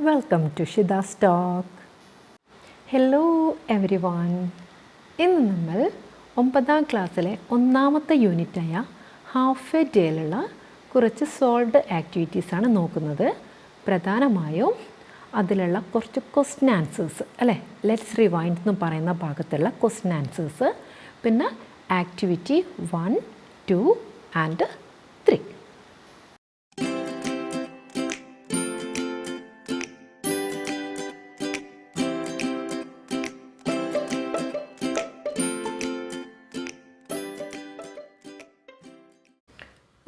Welcome to Shida's talk. Hello everyone. ഇന്ന് നമ്മൾ 9ാം ക്ലാസ്സിലെ ഒന്നാമത്തെ യൂണിറ്റായ ഹാഫ് എ ഡേയിലുള്ള കുറച്ച് സോൾവ്ഡ് ആക്ടിവിറ്റീസാണ് നോക്കുന്നത്. പ്രധാനമായും അതിലുള്ള കുറച്ച് ക്വസ്റ്റ്യൻ ആൻസേഴ്സ് അല്ലേ, ലെറ്റ്സ് റിവൈൻഡ് എന്ന് പറയുന്ന ഭാഗത്തുള്ള ക്വസ്റ്റ്യൻ ആൻസേഴ്സ്, പിന്നെ ആക്ടിവിറ്റി 1, 2 ആൻഡ് 3.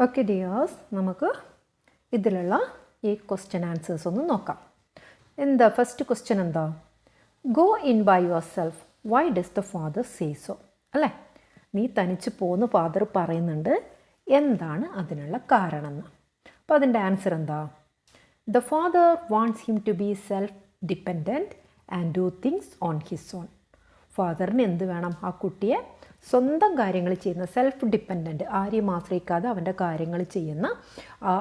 ഓക്കെ ഡിയേഴ്സ്, നമുക്ക് ഇതിലുള്ള ഈ ക്വസ്റ്റ്യൻ ആൻസേഴ്സ് ഒന്ന് നോക്കാം. എന്താ ഫസ്റ്റ് ക്വസ്റ്റ്യൻ എന്താ? Go in by yourself, why does the father say so? അല്ലേ, നീ തനിച്ച് പോന്ന് ഫാദർ പറയുന്നുണ്ട്, എന്താണ് അതിനുള്ള കാരണം എന്ന്. അപ്പോൾ അതിൻ്റെ ആൻസർ എന്താ? The father wants him to be self dependent and do things on his own. ഫാദറിന് എന്ത് വേണം? ആ കുട്ടിയെ സ്വന്തം കാര്യങ്ങൾ ചെയ്യുന്ന, സെൽഫ് ഡിപ്പെൻഡൻറ്റ്, ആരെയും ആശ്രയിക്കാതെ അവൻ്റെ കാര്യങ്ങൾ ചെയ്യുന്ന,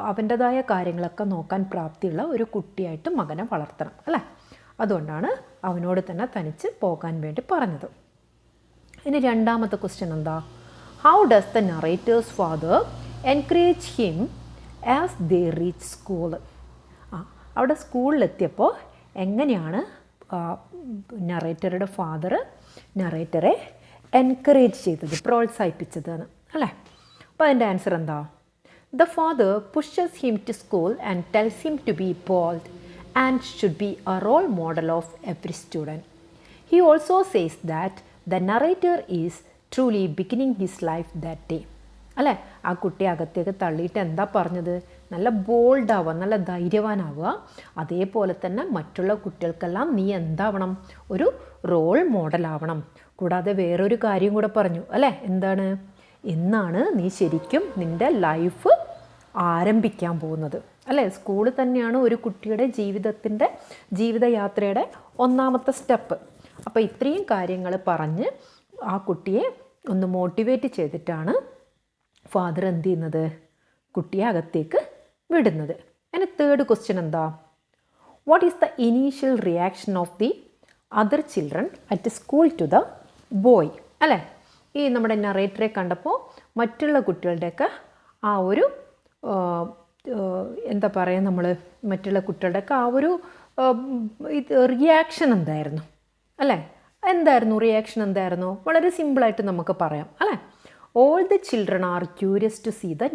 അവൻ്റെതായ കാര്യങ്ങളൊക്കെ നോക്കാൻ പ്രാപ്തിയുള്ള ഒരു കുട്ടിയായിട്ട് മകനെ വളർത്തണം അല്ലേ. അതുകൊണ്ടാണ് അവനോട് തന്നെ തനിച്ച് പോകാൻ വേണ്ടി പറഞ്ഞത്. ഇനി രണ്ടാമത്തെ ക്വസ്റ്റ്യൻ എന്താ? How does the narrators father encourage him as they reach school? അവിടെ സ്കൂളിലെത്തിയപ്പോൾ എങ്ങനെയാണ് നറേറ്ററുടെ ഫാദർ നറേറ്ററെ എൻകറേജ് ചെയ്തത്, പ്രോത്സാഹിപ്പിച്ചതെന്ന് അല്ലേ. അപ്പോൾ അതിൻ്റെ ആൻസർ എന്താ? The father pushes him to school and tells him to be bold and should be a role model of every student. He also says that the narrator is truly beginning his life that day. അല്ലേ, ആ കുട്ടിയെ അകത്തേക്ക് തള്ളിയിട്ട് എന്താ പറഞ്ഞത്? നല്ല ബോൾഡാവുക, നല്ല ധൈര്യവാനാവുക. അതേപോലെ തന്നെ മറ്റുള്ള കുട്ടികൾക്കെല്ലാം നീ എന്താവണം? ഒരു റോൾ മോഡലാവണം. കൂടാതെ വേറൊരു കാര്യം കൂടെ പറഞ്ഞു അല്ലേ, എന്താണ്? ഇന്നാണ് നീ ശരിക്കും നിൻ്റെ ലൈഫ് ആരംഭിക്കാൻ പോകുന്നത് അല്ലേ. സ്കൂൾ തന്നെയാണ് ഒരു കുട്ടിയുടെ ജീവിതയാത്രയുടെ ഒന്നാമത്തെ സ്റ്റെപ്പ്. അപ്പോൾ ഇത്രയും കാര്യങ്ങൾ പറഞ്ഞ് ആ കുട്ടിയെ ഒന്ന് മോട്ടിവേറ്റ് ചെയ്തിട്ടാണ് ഫാദർ എന്ത് ചെയ്യുന്നത്? കുട്ടിയെ അകത്തേക്ക് വിടുന്നത്. അതിന് തേർഡ് ക്വസ്റ്റ്യൻ എന്താ? What is the initial reaction of the other children at school to the boy? അല്ലേ, ഈ നമ്മുടെ നറേറ്ററെ കണ്ടപ്പോൾ മറ്റുള്ള കുട്ടികളുടെയൊക്കെ ആ ഒരു എന്താ പറയുക, നമ്മൾ മറ്റുള്ള കുട്ടികളുടെയൊക്കെ ആ ഒരു റിയാക്ഷൻ എന്തായിരുന്നു അല്ലേ? എന്തായിരുന്നു റിയാക്ഷൻ? എന്തായിരുന്നു? വളരെ സിമ്പിളായിട്ട് നമുക്ക് പറയാം അല്ലേ. All the children are curious to see the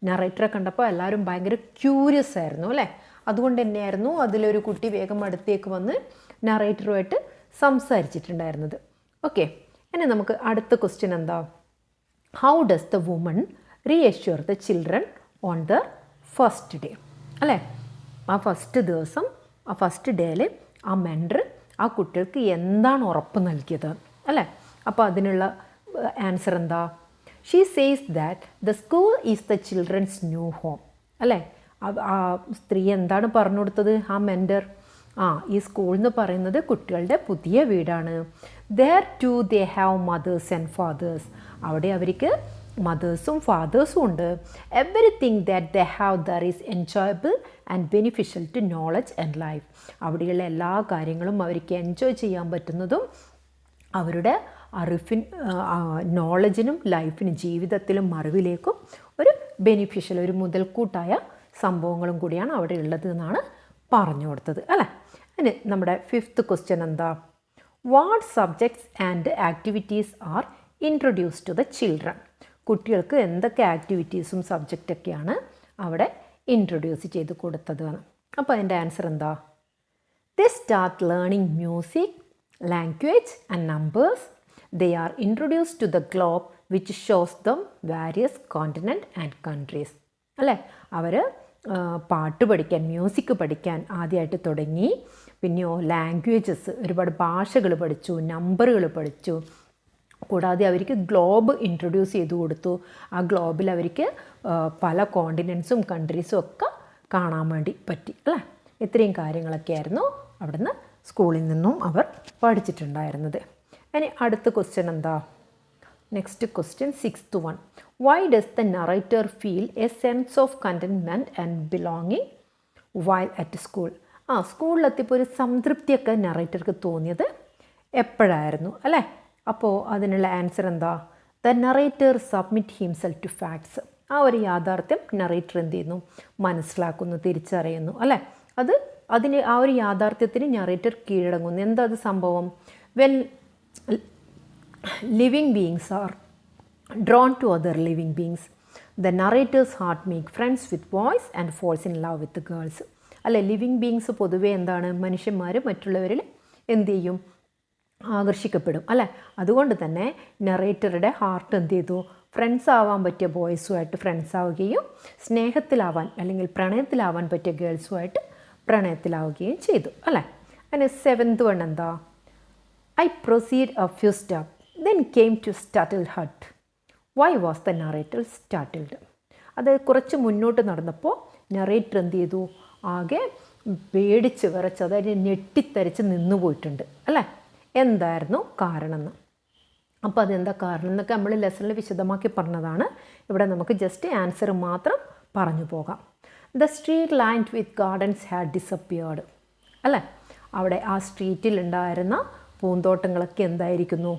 നറേറ്ററെ കണ്ടപ്പോൾ എല്ലാവരും ഭയങ്കര ക്യൂരിയസ് ആയിരുന്നു അല്ലേ. അതുകൊണ്ട് തന്നെയായിരുന്നു അതിലൊരു കുട്ടി വേഗം അടുത്തേക്ക് വന്ന് നറേറ്ററുമായിട്ട് സംസാരിച്ചിട്ടുണ്ടായിരുന്നത്. ഓക്കെ, ഇനി നമുക്ക് അടുത്ത ക്വസ്റ്റ്യൻ എന്താ? How does the woman reassure the children on the first day? അല്ലേ, ആ ഫസ്റ്റ് ദിവസം, ആ ഫസ്റ്റ് ഡേയിൽ ആ മെൻറ്റർ ആ കുട്ടികൾക്ക് എന്താണ് ഉറപ്പ് നൽകിയത് അല്ലേ. അപ്പോൾ അതിനുള്ള ആൻസർ എന്താ? She says that the school is the children's new home. അല്ലേ, ആ സ്ത്രീ എന്താണ് പറഞ്ഞു കൊടുത്തത്? ആ മെൻറ്റർ ഈ സ്കൂൾ എന്ന് പറയുന്നത് കുട്ടികളുടെ പുതിയ വീടാണ്. There too they have mothers and fathers. അവിടെ അവർക്ക് മദേഴ്സും ഫാദേഴ്സും ഉണ്ട്. Everything that they have there is enjoyable and beneficial to knowledge and life. അവിടെയുള്ള എല്ലാ കാര്യങ്ങളും അവർക്ക് എൻജോയ് ചെയ്യാൻ പറ്റുന്നതും അവരുടെ നോളജിനും ലൈഫിനും ജീവിതത്തിലും അറിവിലേക്കും ഒരു ബെനിഫിഷ്യൽ, ഒരു മുതൽക്കൂട്ടായ സംഭവങ്ങളും കൂടിയാണ് അവിടെ ഉള്ളത് എന്നാണ് പറഞ്ഞു കൊടുത്തത് അല്ലേ. ഇനി നമ്മുടെ ഫിഫ്ത്ത് ക്വസ്റ്റ്യൻ എന്താ? What subjects and activities are introduce to the children? കുട്ടികൾക്ക് എന്തൊക്കെ ആക്ടിവിറ്റീസും സബ്ജക്റ്റൊക്കെയാണ് അവിടെ ഇൻട്രൊഡ്യൂസ് ചെയ്ത് കൊടുത്തതാണ്. അപ്പോൾ അതിൻ്റെ ആൻസർ എന്താ? ദേ start learning music, language and numbers. They are introduced to the globe which shows them various continents and countries. അല്ലേ, അവർ പാട്ട് പഠിക്കാൻ, മ്യൂസിക് പഠിക്കാൻ ആദ്യമായിട്ട് തുടങ്ങി. പിന്നെയോ ലാംഗ്വേജസ്, ഒരുപാട് ഭാഷകൾ പഠിച്ചു, നമ്പറുകൾ പഠിച്ചു. കൂടാതെ അവർക്ക് ഗ്ലോബ് ഇൻട്രൊഡ്യൂസ് ചെയ്ത് കൊടുത്തു. ആ ഗ്ലോബിൽ അവർക്ക് പല കോണ്ടിനെൻസും കൺട്രീസും ഒക്കെ കാണാൻ വേണ്ടി പറ്റി അല്ലേ. ഇത്രയും കാര്യങ്ങളൊക്കെയായിരുന്നു അവിടുന്ന് സ്കൂളിൽ നിന്നും അവർ പഠിച്ചിട്ടുണ്ടായിരുന്നത്. ഇനി അടുത്ത ക്വസ്റ്റ്യൻ എന്താ? Next question, 6th one. Why does the narrator feel a sense of contentment and belonging while at school? സ്കൂളിലെത്തിയപ്പോൾ ഒരു സംതൃപ്തിയൊക്കെ നറേറ്റർക്ക് തോന്നിയത് എപ്പോഴായിരുന്നു അല്ലേ? അപ്പോൾ അതിനുള്ള ആൻസർ എന്താ? The narrator submit himself to facts. ആ ഒരു യാഥാർത്ഥ്യം നറേറ്റർ എന്ത് ചെയ്യുന്നു? മനസ്സിലാക്കുന്നു, തിരിച്ചറിയുന്നു അല്ലേ? ആ ഒരു യാഥാർത്ഥ്യത്തിന് നറേറ്റർ കീഴടങ്ങുന്നു. എന്താ അത് സംഭവം? When living beings R drawn to other living beings, the narrator's heart make friends with boys and falls in love with the girls. അല്ലെ, ലിവിങ് ബീയിങ്സ് പൊതുവേ എന്താണ്? മനുഷ്യന്മാർ മറ്റുള്ളവരിൽ എന്ത് ചെയ്യും? ആകർഷിക്കപ്പെടും അല്ലേ? അതുകൊണ്ട് തന്നെ നറേറ്ററുടെ ഹാർട്ട് എന്ത് ചെയ്തു? ഫ്രണ്ട്സ് ആവാൻ പറ്റിയ ബോയ്സുമായിട്ട് ഫ്രണ്ട്സ് ആവുകയും സ്നേഹത്തിലാവാൻ അല്ലെങ്കിൽ പ്രണയത്തിലാവാൻ പറ്റിയ ഗേൾസുമായിട്ട് പ്രണയത്തിലാവുകയും ചെയ്തു അല്ലേ? അതിന് 7th വൺ എന്താ? I proceed a few steps, then came to startled hut. Why was the narrator startled? അത് കുറച്ച് മുന്നോട്ട് നടന്നപ്പോൾ നറേറ്റർ എന്ത് ചെയ്തു? ആകെ പേടിച്ച് വിറച്ച്, അതായത് ഞെട്ടിത്തരിച്ച് നിന്നുപോയിട്ടുണ്ട് അല്ലേ? എന്തായിരുന്നു കാരണം എന്ന്. അപ്പോൾ അതെന്താ കാരണം എന്നൊക്കെ നമ്മൾ ലെസണിൽ വിശദമാക്കി പറഞ്ഞതാണ്. ഇവിടെ നമുക്ക് ജസ്റ്റ് ആൻസർ മാത്രം പറഞ്ഞു പോകാം. The street lined with gardens had disappeared അല്ലേ? അവിടെ ആ സ്ട്രീറ്റിലുണ്ടായിരുന്ന പൂന്തോട്ടങ്ങളൊക്കെ എന്തായിരിക്കുന്നു?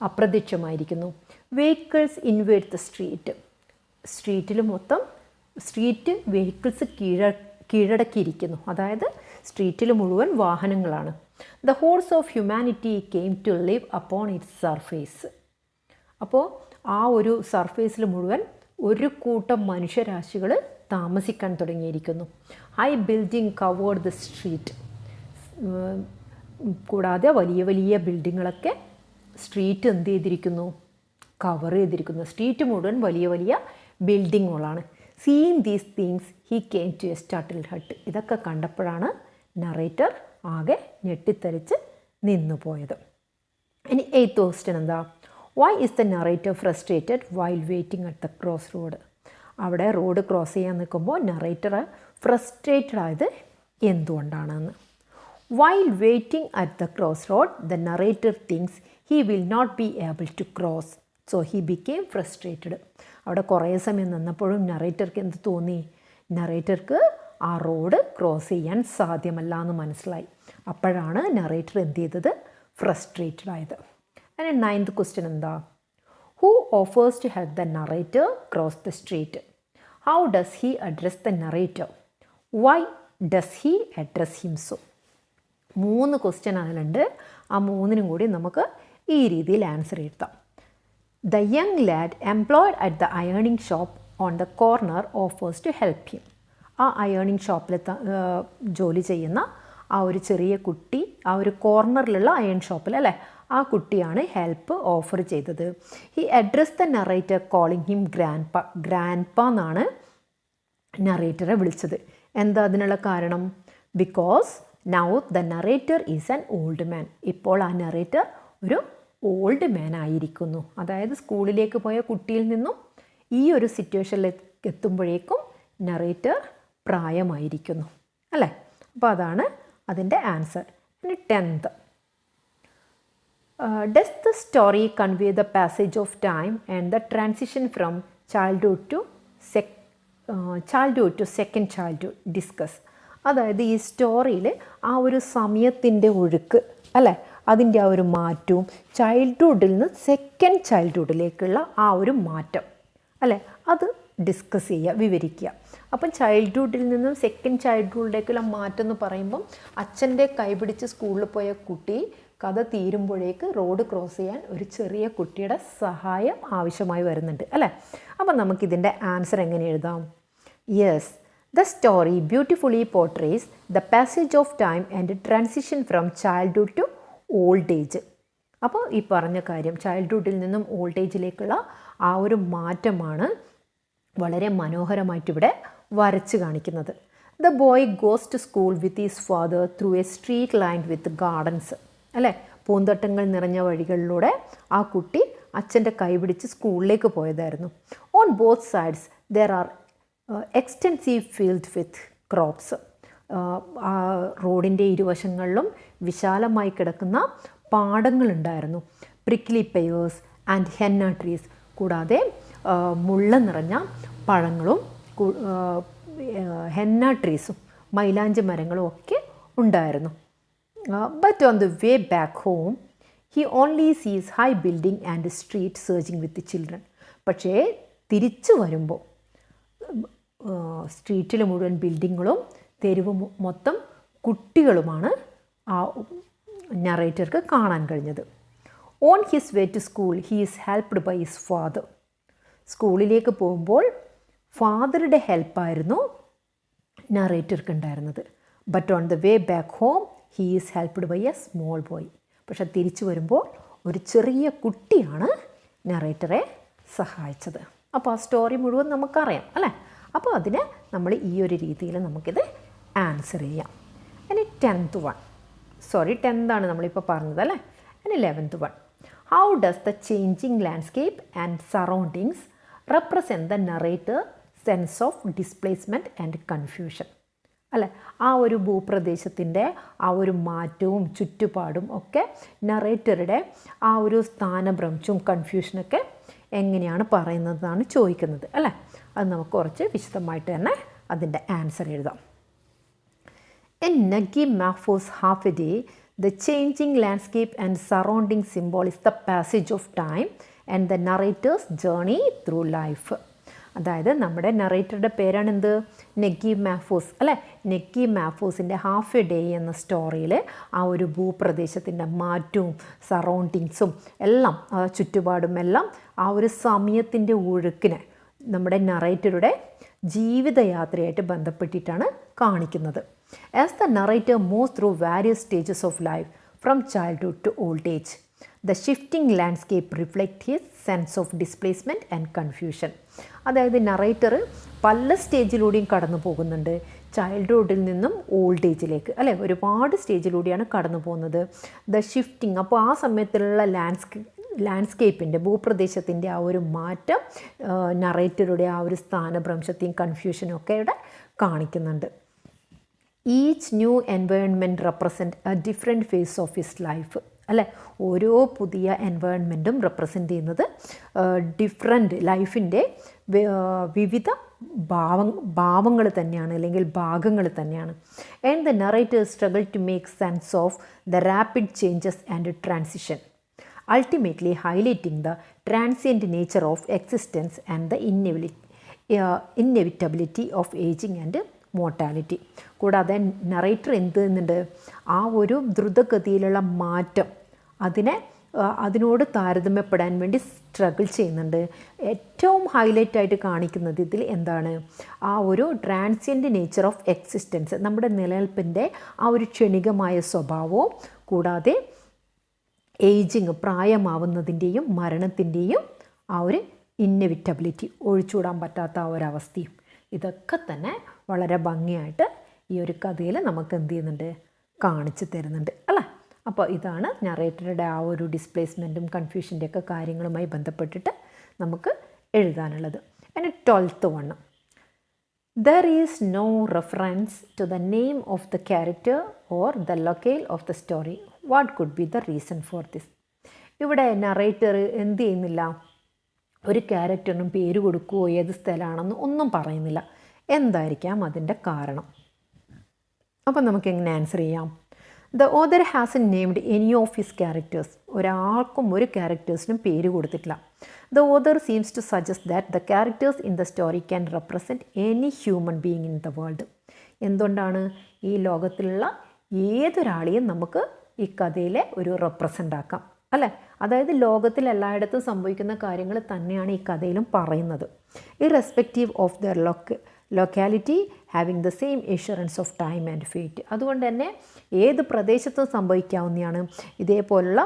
അപ്രത്യക്ഷമായിരിക്കുന്നു. Vehicles invade the street. Street vehicles കീഴടക്കിയിരിക്കുന്നു. അതായത് സ്ട്രീറ്റിൽ മുഴുവൻ വാഹനങ്ങളാണ്. The wholes of humanity came to live upon its surface. അപ്പോൾ ആ ഒരു സർഫേസിൽ മുഴുവൻ ഒരു കൂട്ടം മനുഷ്യരാശികൾ താമസിക്കാൻ തുടങ്ങിയിരിക്കുന്നു. High building covered the street. കൂടാതെ വലിയ വലിയ ബിൽഡിങ്ങുകളൊക്കെ സ്ട്രീറ്റ് എന്ത് ചെയ്തിരിക്കുന്നു? കവർ ചെയ്തിരിക്കുന്നു. സ്ട്രീറ്റ് മുഴുവൻ വലിയ വലിയ ബിൽഡിങ്ങുകളാണ്. Seeing these things he came to a startled halt. ഇതൊക്കെ കണ്ടപ്പോഴാണ് നറേറ്റർ ആകെ ഞെട്ടിത്തരിച്ച് നിന്നുപോയത്. ഇനി 8th ക്വസ്റ്റ്യൻ എന്താ? Why is the narrator frustrated while waiting at the cross road? അവിടെ റോഡ് ക്രോസ് ചെയ്യാൻ നിൽക്കുമ്പോൾ നറേറ്റർ ഫ്രസ്ട്രേറ്റഡ് ആയത് എന്തുകൊണ്ടാണെന്ന്. While waiting at the crossroad, the narrator thinks he will not be able to cross, so he became frustrated. അവിടെ കുറേ സമയം നിന്നപ്പോഴും നറേറ്റർക്ക് എന്ത് തോന്നി? നറേറ്റർക്ക് ആ റോഡ് ക്രോസ് ചെയ്യാൻ സാധ്യമല്ല എന്ന് മനസ്സിലായി. അപ്പോഴാണ് നറേറ്റർ എന്ത് ചെയ്തത്? ഫ്രസ്ട്രേറ്റഡ് ആയത്. അതിന് 9th ക്വസ്റ്റ്യൻ എന്താ? Who offers to help the narrator cross the street? How does he address the narrator? Why does he address him so? 3 question അതിലുണ്ട്. ആ 3നും കൂടി നമുക്ക് ഈ രീതിയിൽ ആൻസർ എഴുതാം. The young lad employed at the ironing shop on the corner offers to help him. ആ അയേണിംഗ് ഷോപ്പിൽ ജോലി ചെയ്യുന്ന ആ ഒരു ചെറിയ കുട്ടി, ആ ഒരു കോർണറിലുള്ള അയൺ ഷോപ്പിൽ അല്ലേ, ആ കുട്ടിയാണ് ഹെൽപ്പ് ഓഫർ ചെയ്തത്. He address the narrator calling him grand പ എന്നാണ് നറേറ്ററെ വിളിച്ചത്. എന്താ അതിനുള്ള കാരണം? Because now the narrator is an old man. ഇപ്പോൾ ആ നറേറ്റർ ഒരു ഓൾഡ് മാൻ ആയിരിക്കുന്നു. അതായത് സ്കൂളിലേക്ക് പോയ കുട്ടിയിൽ നിന്നും ഈ ഒരു സിറ്റുവേഷനിലേക്ക് എത്തുമ്പോഴേക്കും നറേറ്റർ പ്രായമായിരിക്കുന്നു അല്ലേ? അപ്പോൾ അതാണ് അതിൻ്റെ ആൻസർ. ഇനി 10th. Does the story convey the passage of time and the transition from childhood to second childhood? Discuss. അതായത് ഈ സ്റ്റോറിയിൽ ആ ഒരു സമയത്തിൻ്റെ ഒഴുക്ക് അല്ലേ, അതിൻ്റെ ആ ഒരു മാറ്റവും ചൈൽഡ്ഹുഡിൽ നിന്ന് സെക്കൻഡ് ചൈൽഡ്ഹുഡിലേക്കുള്ള ആ ഒരു മാറ്റം അല്ലേ, അത് ഡിസ്കസ് ചെയ്യുക, വിവരിക്കുക. അപ്പം ചൈൽഡ്ഹുഡിൽ നിന്നും സെക്കൻഡ് ചൈൽഡ്ഹുഡിലേക്കുള്ള മാറ്റം എന്ന് പറയുമ്പം അച്ഛൻ്റെ കൈപിടിച്ച് സ്കൂളിൽ പോയ കുട്ടി കഥ തീരുമ്പോഴേക്ക് റോഡ് ക്രോസ് ചെയ്യാൻ ഒരു ചെറിയ കുട്ടിയുടെ സഹായം ആവശ്യമായി വരുന്നുണ്ട് അല്ലേ. അപ്പം നമുക്കിതിൻ്റെ ആൻസർ എങ്ങനെ എഴുതാം? Yes, the story beautifully portrays the passage of time and transition from childhood to old age. അപ്പോൾ ഈ പറഞ്ഞ കാര്യം ചൈൽഡ്ഹുഡിൽ നിന്നും ഓൾഡ് ഏജിലേക്കുള്ള ആ ഒരു മാറ്റമാണ് വളരെ മനോഹരമായിട്ടിവിടെ വരച്ച് കാണിക്കുന്നത്. The boy goes to school with his father through a street lined with gardens അല്ലേ. പൂന്തോട്ടങ്ങൾ നിറഞ്ഞ വഴികളിലൂടെ ആ കുട്ടി അച്ഛൻ്റെ കൈപിടിച്ച് സ്കൂളിലേക്ക് പോയതായിരുന്നു. On both sides there are extensive field with crops. ആ റോഡിൻ്റെ ഇരുവശങ്ങളിലും വിശാലമായി കിടക്കുന്ന പാടങ്ങളുണ്ടായിരുന്നു. Prickly pears and henna trees, കൂടാതെ മുള്ള നിറഞ്ഞ പഴങ്ങളും ഹെന്ന ട്രീസും മൈലാഞ്ചി മരങ്ങളും ഒക്കെ ഉണ്ടായിരുന്നു. But on the way back home he only sees high building and street surging with children. പക്ഷേ തിരിച്ചു വരുമ്പോൾ സ്ട്രീറ്റിൽ മുഴുവൻ ബിൽഡിങ്ങുകളും തെരുവ് മൊത്തം കുട്ടികളുമാണ് ആ നറേറ്റർക്ക് കാണാൻ കഴിഞ്ഞത്. On his way to school he is helped by his father. സ്കൂളിലേക്ക് പോകുമ്പോൾ ഫാദറുടെ ഹെൽപ്പായിരുന്നു നറേറ്റർക്ക് ഉണ്ടായിരുന്നത്. But on the way back home he is helped by a small boy. പക്ഷെ തിരിച്ചു വരുമ്പോൾ ഒരു ചെറിയ കുട്ടിയാണ് നറേറ്ററെ സഹായിച്ചത്. അപ്പോൾ ആ സ്റ്റോറി മുഴുവൻ നമുക്കറിയാം അല്ലേ? അപ്പോൾ അതിന് നമ്മൾ ഈ ഒരു രീതിയിൽ നമുക്കിത് ആൻസർ ചെയ്യാം. ഇനി 10th one, 10th ആണ് നമ്മളിപ്പോൾ പറഞ്ഞത് അല്ലേ? ഇനി 11th one. How does the changing landscape and surroundings represent the narrator sense of displacement and confusion? അല്ലേ, ആ ഒരു ഭൂപ്രദേശത്തിൻ്റെ ആ ഒരു മാറ്റവും ചുറ്റുപാടും ഒക്കെ നറേറ്ററുടെ ആ ഒരു സ്ഥാനഭ്രംശവും കൺഫ്യൂഷനൊക്കെ എങ്ങനെയാണ് പറയുന്നതെന്നാണ് ചോദിക്കുന്നത് അല്ലേ? അത് നമുക്ക് കുറച്ച് വിശദമായിട്ട് തന്നെ അതിൻ്റെ ആൻസർ എഴുതാം. In Naguib Mahfouz's Half a Day, the changing landscape and surrounding symbol is the passage of time and the narrator's journey through life. അതായത് നമ്മുടെ നറേറ്ററുടെ പേരാണ് എന്ത്? നഗീബ് മെഹ്ഫൂസ് അല്ലേ? നഗീബ് മെഹ്ഫൂസിൻ്റെ ഹാഫ് എ ഡേ എന്ന സ്റ്റോറിയിൽ ആ ഒരു ഭൂപ്രദേശത്തിൻ്റെ മാറ്റവും സറൗണ്ടിങ്സും എല്ലാം ചുറ്റുപാടും എല്ലാം ആ ഒരു സമയത്തിൻ്റെ ഒഴുക്കിനെ നമ്മുടെ നറേറ്ററുടെ ജീവിതയാത്രയായിട്ട് ബന്ധപ്പെട്ടിട്ടാണ് കാണിക്കുന്നത്. As the narrator moves through various stages of life from childhood to old age, the shifting landscape reflects his sense of displacement and confusion. അതായത് നറേറ്റർ പല സ്റ്റേജിലൂടെയും കടന്നു പോകുന്നുണ്ട്. ചൈൽഡ്ഹുഡിൽ നിന്നും ഓൾഡ് ഏജിലേക്ക് അല്ലേ, ഒരുപാട് സ്റ്റേജിലൂടെയാണ് കടന്നു പോകുന്നത്. ദ ഷിഫ്റ്റിംഗ്, അപ്പോൾ ആ സമയത്തുള്ള ലാൻഡ്സ്കേപ്പിൻ്റെ ഭൂപ്രദേശത്തിൻ്റെ ആ ഒരു മാറ്റം നറേറ്ററുടെ ആ ഒരു സ്ഥാനഭ്രംശത്തെയും കൺഫ്യൂഷനും ഒക്കെ ഇവിടെ കാണിക്കുന്നുണ്ട്. Each new environment represent a different phase of his life അല്ലേ? ഓരോ പുതിയ എൻവയോൺമെൻറ്റും റെപ്രസെൻറ്റ് ചെയ്യുന്നത് ഡിഫറെൻറ്റ് ലൈഫിൻ്റെ വിവിധ ഭാവങ്ങൾ തന്നെയാണ്, അല്ലെങ്കിൽ ഭാഗങ്ങൾ തന്നെയാണ്. And the narrator struggle to make sense of the rapid changes and transition, ultimately highlighting the transient nature of existence and the inevitability of aging and mortality. കൂടാതെ നറേറ്റർ എന്ത് ചെയ്യുന്നുണ്ട്? ആ ഒരു ദ്രുതഗതിയിലുള്ള മാറ്റം അതിനോട് താരതമ്യപ്പെടാൻ വേണ്ടി സ്ട്രഗിൾ ചെയ്യുന്നുണ്ട്. ഏറ്റവും ഹൈലൈറ്റായിട്ട് കാണിക്കുന്നത് ഇതിൽ എന്താണ്? ആ ഒരു ട്രാൻസിയൻ്റ് നേച്ചർ ഓഫ് എക്സിസ്റ്റൻസ്, നമ്മുടെ നിലനിൽപ്പിൻ്റെ ആ ഒരു ക്ഷണികമായ സ്വഭാവവും കൂടാതെ ഏജിങ്, പ്രായമാവുന്നതിൻ്റെയും മരണത്തിൻ്റെയും ആ ഒരു ഇന്നെവിറ്റബിലിറ്റി, ഒഴിച്ചുകൂടാൻ പറ്റാത്ത ആ ഒരവസ്ഥയും, ഇതൊക്കെ തന്നെ വളരെ ഭംഗിയായിട്ട് ഈ ഒരു കഥയിൽ നമുക്ക് എന്ത് ചെയ്യുന്നുണ്ട്? കാണിച്ചു തരുന്നുണ്ട് അല്ലേ? അപ്പോൾ ഇതാണ് നറേറ്ററുടെ ആ ഒരു ഡിസ്പ്ലേസ്മെൻറ്റും കൺഫ്യൂഷൻ്റെ ഒക്കെ കാര്യങ്ങളുമായി ബന്ധപ്പെട്ടിട്ട് നമുക്ക് എഴുതാനുള്ളത്. ഇനി 12th one. There is no reference to the name of the character or the locale of the story. What could be the reason for this? ഇവിടെ നറേറ്റർ എന്ത് ചെയ്യുന്നില്ല? ഒരു ക്യാരക്ടറിനും പേര് കൊടുക്കുകയോ ഏത് സ്ഥലമാണെന്ന് ഒന്നും പറയുന്നില്ല. എന്തായിരിക്കാം അതിൻ്റെ കാരണം? അപ്പം നമുക്ക് എങ്ങനെ ആൻസർ ചെയ്യാം? The author hasn't named any of his characters. ഒരാൾക്കും ഒരു ക്യാരക്ടേഴ്സിനും പേര് കൊടുത്തിട്ടില്ല. The author seems to suggest that the characters in the story can represent any human being in the world. എന്തുകൊണ്ടാണ്? ഈ ലോകത്തിലുള്ള ഏതൊരാളെയും നമുക്ക് ഈ കഥയിലെ ഒരു റെപ്രസെൻ്റ് ആക്കാം അല്ലേ? അതായത് ലോകത്തിൽ എല്ലായിടത്തും സംഭവിക്കുന്ന കാര്യങ്ങൾ തന്നെയാണ് ഈ കഥയിലും പറയുന്നത്. Irrespective of their locality having the same assurance of time and fate. അതുകൊണ്ട് തന്നെ ഏത് പ്രദേശത്തും സംഭവിക്കാവുന്നതാണ്. ഇതേപോലുള്ള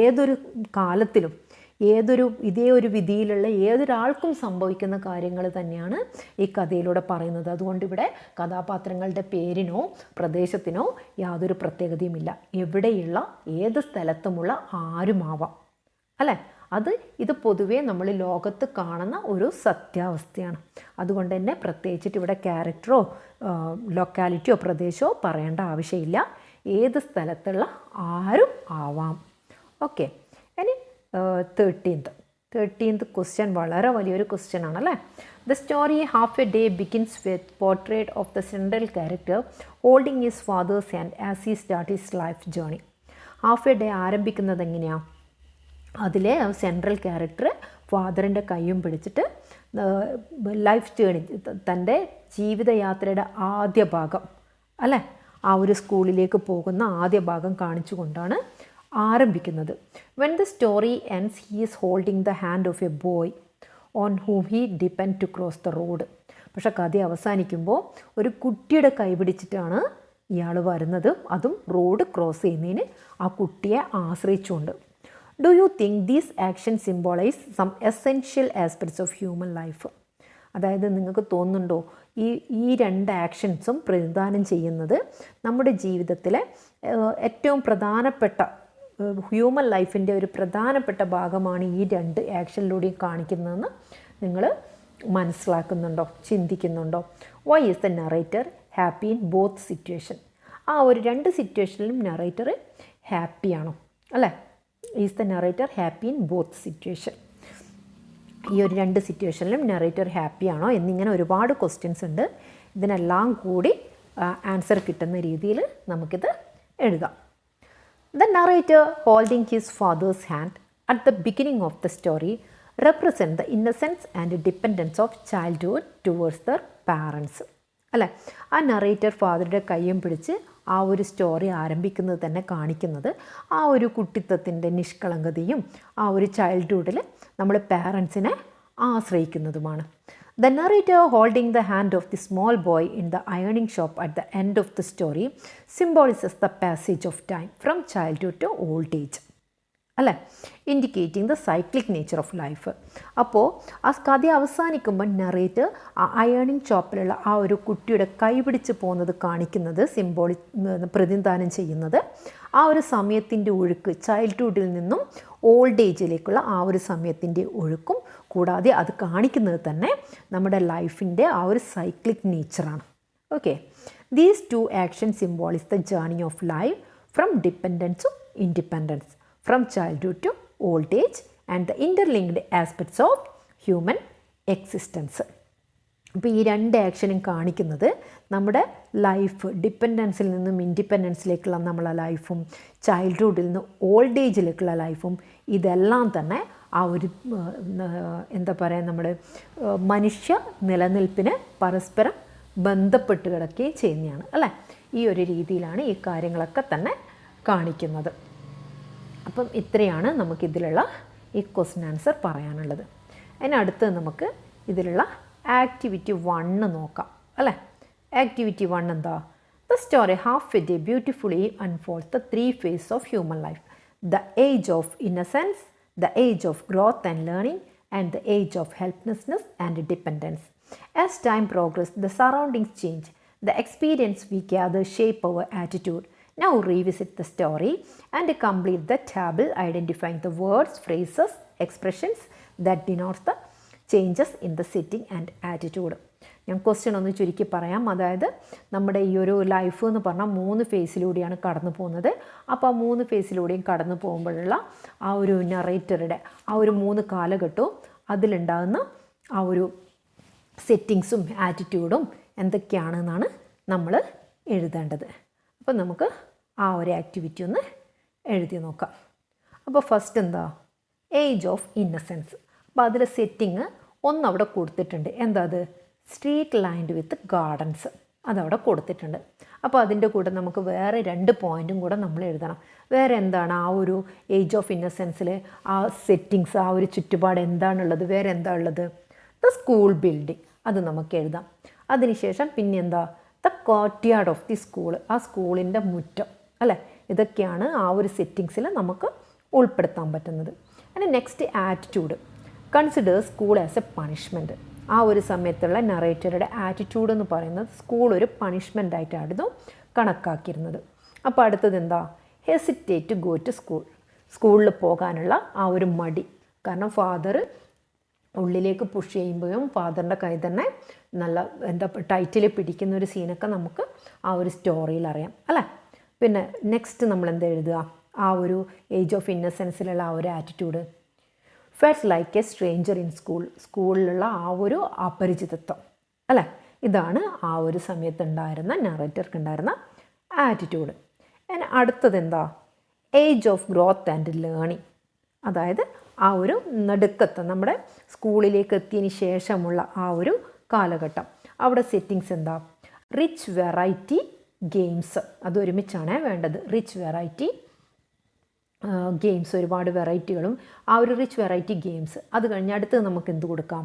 ഏതൊരു കാലത്തിലും ഇതേ ഒരു വിധിയിലുള്ള ഏതൊരാൾക്കും സംഭവിക്കുന്ന കാര്യങ്ങൾ തന്നെയാണ് ഈ കഥയിലൂടെ പറയുന്നത്. അതുകൊണ്ട് ഇവിടെ കഥാപാത്രങ്ങളുടെ പേരിനോ പ്രദേശത്തിനോ യാതൊരു പ്രത്യേകതയുമില്ല. എവിടെയുള്ള ഏത് സ്ഥലത്തുമുള്ള ആരുമാവാം അല്ലേ? ഇത് പൊതുവേ നമ്മൾ ലോകത്ത് കാണുന്ന ഒരു സത്യാവസ്ഥയാണ്. അതുകൊണ്ട് തന്നെ പ്രത്യേകിച്ചിട്ട് ഇവിടെ ക്യാരക്ടറോ ലൊക്കാലിറ്റിയോ പ്രദേശമോ പറയേണ്ട ആവശ്യമില്ല. ഏത് സ്ഥലത്തുള്ള ആരും ആവാം. ഓക്കെ, ഇനി 13th ക്വസ്റ്റ്യൻ വളരെ വലിയൊരു ക്വസ്റ്റ്യൻ ആണല്ലേ. The story Half a Day begins with portrait of the central character holding his father's hand as he starts his life journey. Half a day ആരംഭിക്കുന്നത് എങ്ങനെയാണ്? അതിലെ സെൻട്രൽ ക്യാരക്ടർ ഫാദറിൻ്റെ കൈയും പിടിച്ചിട്ട് life journey, തൻ്റെ ജീവിതയാത്രയുടെ ആദ്യ ഭാഗം അല്ലേ, ആ ഒരു സ്കൂളിലേക്ക് പോകുന്ന ആദ്യ ഭാഗം കാണിച്ചുകൊണ്ടാണ് ആരംഭിക്കുന്നത്. When the story ends he is holding the hand of a boy on whom he depend to cross the road. പക്ഷെ കഥ അവസാനിക്കുമ്പോൾ ഒരു കുട്ടിയുടെ കൈ പിടിച്ചിട്ടാണ് ഇയാൾ വരുന്നത്, അതും റോഡ് ക്രോസ് ചെയ്യുന്നതിന് ആ കുട്ടിയെ ആശ്രയിച്ചുകൊണ്ട്. Do you think these action symbolize some essential aspects of human life? അതായത് നിങ്ങൾക്ക് തോന്നുന്നുണ്ടോ ഈ രണ്ട് ആക്ഷൻസും പ്രതിദാനം ചെയ്യുന്നത് നമ്മുടെ ജീവിതത്തിലെ ഏറ്റവും പ്രധാനപ്പെട്ട ഹ്യൂമൻ ലൈഫിൻ്റെ ഒരു പ്രധാനപ്പെട്ട ഭാഗമാണ് ഈ രണ്ട് ആക്ഷനിലൂടെയും കാണിക്കുന്നതെന്ന് നിങ്ങൾ മനസ്സിലാക്കുന്നുണ്ടോ, ചിന്തിക്കുന്നുണ്ടോ? Why is the narrator happy in both situation? ആ ഒരു രണ്ട് സിറ്റുവേഷനിലും നറേറ്റർ ഹാപ്പിയാണോ അല്ലേ? Is the narrator happy in both situation? ഈ ഒരു രണ്ട് സിറ്റുവേഷനിലും നറേറ്റർ ഹാപ്പിയാണോ എന്നിങ്ങനെ ഒരുപാട് ക്വസ്റ്റ്യൻസ് ഉണ്ട്. ഇതിനെല്ലാം കൂടി ആൻസർ കിട്ടുന്ന രീതിയിൽ നമുക്കിത് എഴുതാം. The narrator holding his fathers hand at the beginning of the story represent the innocence and dependence of childhood towards their parents. അല്ലേ, ആ നറേറ്റർ ഫാദറുടെ കയ്യും പിടിച്ച് ആ ഒരു സ്റ്റോറി ആരംഭിക്കുന്നത് തന്നെ കാണിക്കുന്നത് ആ ഒരു കുട്ടിത്വത്തിൻ്റെ നിഷ്കളങ്കതയും ആ ഒരു ചൈൽഡ്ഹുഡിൽ നമ്മൾ പാരൻസിനെ ആശ്രയിക്കുന്നതുമാണ്. The narrator holding the hand of the small boy in the ironing shop at the end of the story symbolizes the passage of time from childhood to old age. അല്ലേ, indicating the cyclic nature of life. അപ്പോൾ ആ കഥ അവസാനിക്കുമ്പോൾ narrator ആ അയേണിങ് ഷോപ്പിലുള്ള ആ ഒരു കുട്ടിയുടെ കൈ പിടിച്ച് പോകുന്നത് കാണിക്കുന്നത് പ്രതിനിധാനം ചെയ്യുന്നത് ആ ഒരു സമയത്തിൻ്റെ ഒഴുക്ക്, ചൈൽഡ്ഹുഡിൽ നിന്നും ഓൾഡ് ഏജിലേക്കുള്ള ആ ഒരു സമയത്തിൻ്റെ ഒഴുക്കും കൂടാതെ അത് കാണിക്കുന്നത് തന്നെ നമ്മുടെ ലൈഫിൻ്റെ ആ ഒരു സൈക്ലിക് നേച്ചറാണ്. Okay, these two action symbolise the journey of life from dependence to independence, from childhood to old age and the interlinked aspects of human existence. അപ്പോൾ ഈ രണ്ട് ആക്ഷനും കാണിക്കുന്നത് നമ്മുടെ ലൈഫ് ഡിപ്പെൻഡൻസിൽ നിന്നും ഇൻഡിപെൻഡൻസിലേക്കുള്ള നമ്മളെ ലൈഫും ചൈൽഡ്ഹുഡിൽ നിന്ന് ഓൾഡ് ഏജിലേക്കുള്ള ലൈഫും ഇതെല്ലാം തന്നെ ആ ഒരു എന്താ പറയുക, നമ്മുടെ മനുഷ്യ നിലനിൽപ്പിന് പരസ്പരം ബന്ധപ്പെട്ട് കിടക്കുകയും ചെയ്യുന്നതാണ് അല്ലേ. ഈ ഒരു രീതിയിലാണ് ഈ കാര്യങ്ങളൊക്കെ തന്നെ കാണിക്കുന്നത്. അപ്പം ഇത്രയാണ് നമുക്കിതിലുള്ള ഈ ക്വസ്റ്റ്യൻ ആൻസർ പറയാനുള്ളത്. അതിനടുത്ത് നമുക്ക് ഇതിലുള്ള ആക്ടിവിറ്റി 1 നോക്കാം അല്ലേ. ആക്ടിവിറ്റി 1 എന്താ? The story half a day beautifully unfolds the 3 phases of human life: the age of innocence, the age of growth and learning and the age of helplessness and dependence. As time progress the surroundings change, the experience we gather shape our attitude. Now revisit the story and complete the table identifying the words, phrases, expressions that denote the changes in the setting and attitude. ഞാൻ question ഒന്ന് ചുരുക്കി പറയാം. അതായത് നമ്മുടെ ഈ ഒരു life എന്ന് പറഞ്ഞാൽ 3 ഫേസിലൂടെയാണ് കടന്നു പോകുന്നത്. അപ്പോൾ ആ 3 ഫേസിലൂടെയും കടന്നു പോകുമ്പോഴുള്ള ആ ഒരു നറേറ്ററുടെ ആ ഒരു 3 കാലഘട്ടവും അതിലുണ്ടാകുന്ന ആ ഒരു സെറ്റിങ്സും ആറ്റിറ്റ്യൂഡും എന്തൊക്കെയാണെന്നാണ് നമ്മൾ എഴുതേണ്ടത്. അപ്പോൾ നമുക്ക് ആ ഒരു ആക്ടിവിറ്റി ഒന്ന് എഴുതി നോക്കാം. അപ്പോൾ ഫസ്റ്റ് എന്താ? Age of innocence. അപ്പോൾ അതിലെ സെറ്റിങ് ഒന്നവിടെ കൊടുത്തിട്ടുണ്ട്. എന്താ അത്? സ്ട്രീറ്റ് ലൈൻഡ് വിത്ത് ഗാർഡൻസ്, അതവിടെ കൊടുത്തിട്ടുണ്ട്. അപ്പോൾ അതിൻ്റെ കൂടെ നമുക്ക് വേറെ 2 പോയിൻറ്റും കൂടെ നമ്മൾ എഴുതണം. വേറെ എന്താണ് ആ ഒരു ഏജ് ഓഫ് ഇന്നസെൻസിൽ ആ സെറ്റിങ്സ്, ആ ഒരു ചുറ്റുപാട് എന്താണുള്ളത്? വേറെ എന്താ ഉള്ളത്? ദ സ്കൂൾ ബിൽഡിംഗ്, അത് നമുക്ക് എഴുതാം. അതിനുശേഷം പിന്നെ എന്താ? The courtyard of the school, ആ സ്കൂളിൻ്റെ മുറ്റം അല്ലേ. ഇതൊക്കെയാണ് ആ ഒരു സെറ്റിങ്സിൽ നമുക്ക് ഉൾപ്പെടുത്താൻ പറ്റുന്നത്. അതിന് next attitude. Consider school as A punishment. ആ ഒരു സമയത്തുള്ള നറേറ്ററുടെ ആറ്റിറ്റ്യൂഡ് എന്ന് പറയുന്നത് സ്കൂൾ ഒരു പണിഷ്മെൻ്റ് ആയിട്ടായിരുന്നു കണക്കാക്കിയിരുന്നത്. അപ്പോൾ അടുത്തത് എന്താ? Hesitate to go to school. സ്കൂളിൽ പോകാനുള്ള ആ ഒരു മടി. കാരണം ഫാദർ ഉള്ളിലേക്ക് പുഷ് ചെയ്യുമ്പോഴും ഫാദറിൻ്റെ കൈ തന്നെ നല്ല എന്താ ടൈറ്റിൽ പിടിക്കുന്ന ഒരു സീനൊക്കെ നമുക്ക് ആ ഒരു സ്റ്റോറിയിൽ അറിയാം അല്ലേ. പിന്നെ നെക്സ്റ്റ് നമ്മൾ എന്താ എഴുതുക? ആ ഒരു ഏജ് ഓഫ് ഇന്നസെൻസിലുള്ള ആ ഒരു attitude. Felt like a stranger in സ്കൂളിലുള്ള ആ ഒരു അപരിചിതത്വം അല്ലേ, ഇതാണ് ആ ഒരു സമയത്തുണ്ടായിരുന്ന നറേറ്റർക്കുണ്ടായിരുന്ന ആറ്റിറ്റ്യൂഡ്. അടുത്തത് എന്താ, age of growth and learning, അതായത് ആ ഒരു നടുക്കത്ത് നമ്മുടെ സ്കൂളിലേക്ക് എത്തിയതിന് ശേഷമുള്ള ആ ഒരു കാലഘട്ടം. അവിടെ സെറ്റിങ്സ് എന്താ, റിച്ച് വെറൈറ്റി ഗെയിംസ്, അതൊരുമിച്ചാണ് വേണ്ടത്. റിച്ച് വെറൈറ്റി ഗെയിംസ്, ഒരുപാട് വെറൈറ്റികളും ആ ഒരു റിച്ച് വെറൈറ്റി ഗെയിംസ്. അത് കഴിഞ്ഞ് അടുത്തത് നമുക്ക് എന്ത് കൊടുക്കാം,